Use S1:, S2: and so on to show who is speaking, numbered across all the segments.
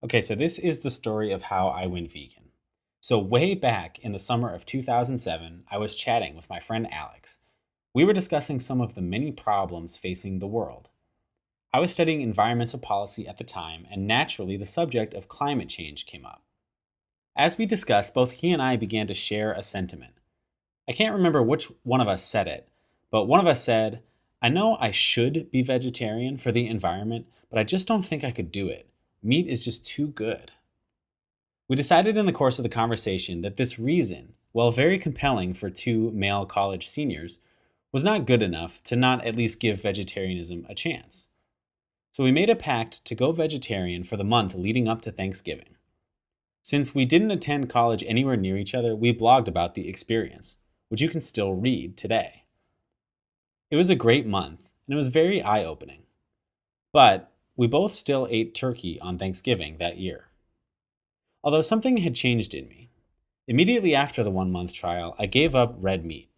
S1: Okay, so this is the story of how I went vegan. So, way back in the summer of 2007, I was chatting with my friend Alex. We were discussing some of the many problems facing the world. I was studying environmental policy at the time, and naturally, the subject of climate change came up. As we discussed, both he and I began to share a sentiment. I can't remember which one of us said it, but one of us said, I know I should be vegetarian for the environment, but I just don't think I could do it. Meat is just too good. We decided in the course of the conversation that this reason, while very compelling for two male college seniors, was not good enough to not at least give vegetarianism a chance. So we made a pact to go vegetarian for the month leading up to Thanksgiving. Since we didn't attend college anywhere near each other, we blogged about the experience, which you can still read today. It was a great month, and it was very eye opening. But we both still ate turkey on Thanksgiving that year. Although something had changed in me. Immediately after the 1 month trial, I gave up red meat.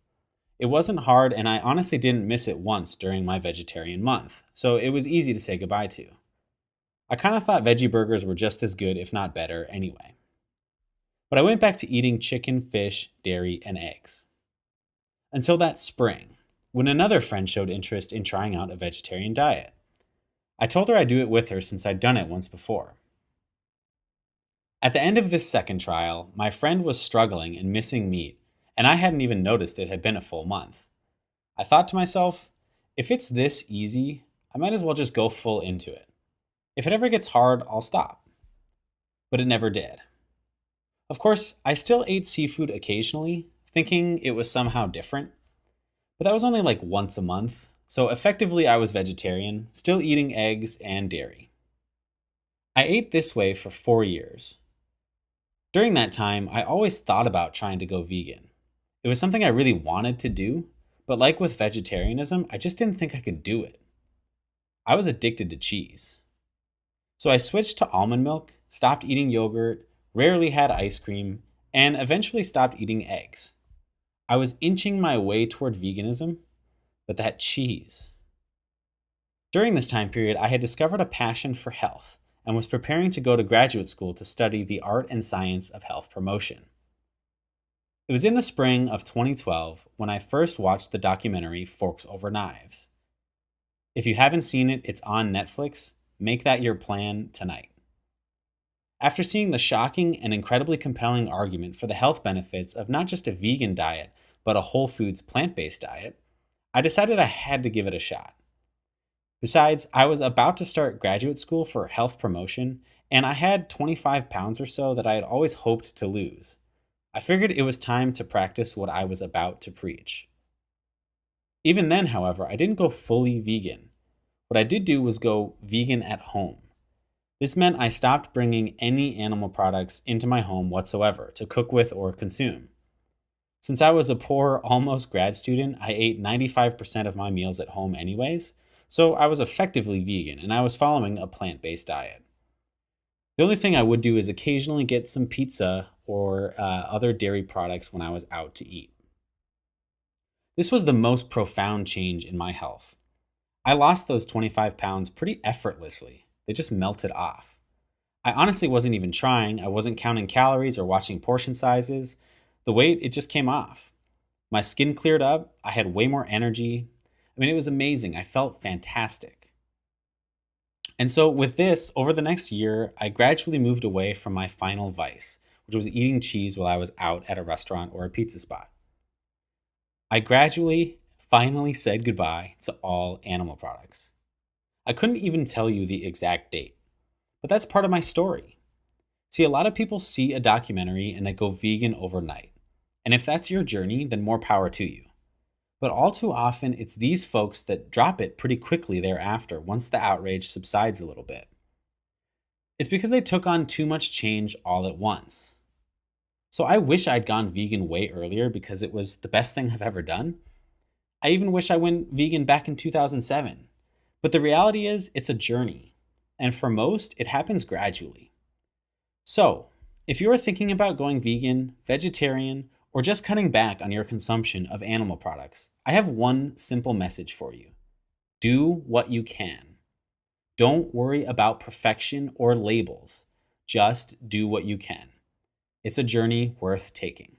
S1: It wasn't hard, and I honestly didn't miss it once during my vegetarian month, so it was easy to say goodbye to. I kind of thought veggie burgers were just as good, if not better, anyway. But I went back to eating chicken, fish, dairy, and eggs. Until that spring, when another friend showed interest in trying out a vegetarian diet. I told her I'd do it with her since I'd done it once before. At the end of this second trial, my friend was struggling and missing meat, and I hadn't even noticed it had been a full month. I thought to myself, if it's this easy, I might as well just go full into it. If it ever gets hard, I'll stop. But it never did. Of course, I still ate seafood occasionally, thinking it was somehow different. But that was only like once a month, so effectively I was vegetarian, still eating eggs and dairy. I ate this way for 4 years. During that time, I always thought about trying to go vegan. It was something I really wanted to do, but like with vegetarianism, I just didn't think I could do it. I was addicted to cheese. So I switched to almond milk, stopped eating yogurt, rarely had ice cream, and eventually stopped eating eggs. I was inching my way toward veganism, but that cheese. During this time period, I had discovered a passion for health and was preparing to go to graduate school to study the art and science of health promotion. It was in the spring of 2012 when I first watched the documentary Forks Over Knives. If you haven't seen it, it's on Netflix. Make that your plan tonight. After seeing the shocking and incredibly compelling argument for the health benefits of not just a vegan diet, but a whole foods plant-based diet, I decided I had to give it a shot. Besides, I was about to start graduate school for health promotion, and I had 25 pounds or so that I had always hoped to lose. I figured it was time to practice what I was about to preach. Even then, however, I didn't go fully vegan. What I did do was go vegan at home. This meant I stopped bringing any animal products into my home whatsoever to cook with or consume. Since I was a poor, almost grad student, I ate 95% of my meals at home anyways, so I was effectively vegan and I was following a plant-based diet. The only thing I would do is occasionally get some pizza or other dairy products when I was out to eat. This was the most profound change in my health. I lost those 25 pounds pretty effortlessly. They just melted off. I honestly wasn't even trying. I wasn't counting calories or watching portion sizes. The weight, it just came off. My skin cleared up. I had way more energy. It was amazing. I felt fantastic. And so with this, over the next year, I gradually moved away from my final vice, which was eating cheese while I was out at a restaurant or a pizza spot. I gradually, finally said goodbye to all animal products. I couldn't even tell you the exact date, but that's part of my story. See, a lot of people see a documentary and they go vegan overnight. And if that's your journey, then more power to you. But all too often, it's these folks that drop it pretty quickly thereafter once the outrage subsides a little bit. It's because they took on too much change all at once. So I wish I'd gone vegan way earlier because it was the best thing I've ever done. I even wish I went vegan back in 2007. But the reality is, it's a journey. And for most, it happens gradually. So, if you are thinking about going vegan, vegetarian, or just cutting back on your consumption of animal products, I have one simple message for you. Do what you can. Don't worry about perfection or labels. Just do what you can. It's a journey worth taking.